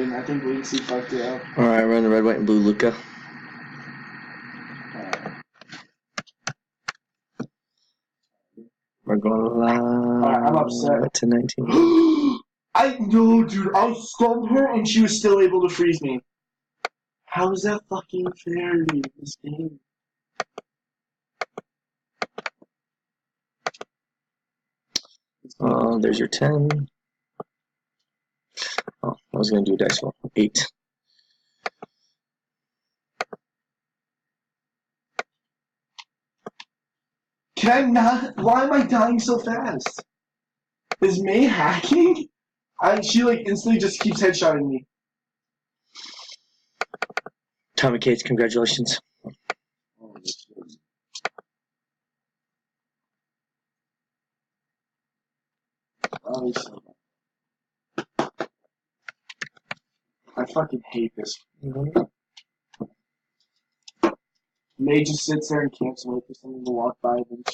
I think Latency fucked it up. Alright, run the red, white, and blue Luka. We're going live I'm upset. to 19. I know, dude. I stunned her and she was still able to freeze me. How is that fucking fair in this game? Oh, there's your 10. Oh, I was going to do a dice roll. 8. Can I not? Why am I dying so fast? Is May hacking? She like instantly just keeps headshotting me. Tommy Cates, congratulations. I fucking hate this. May just sits there and can't wait for someone to walk by and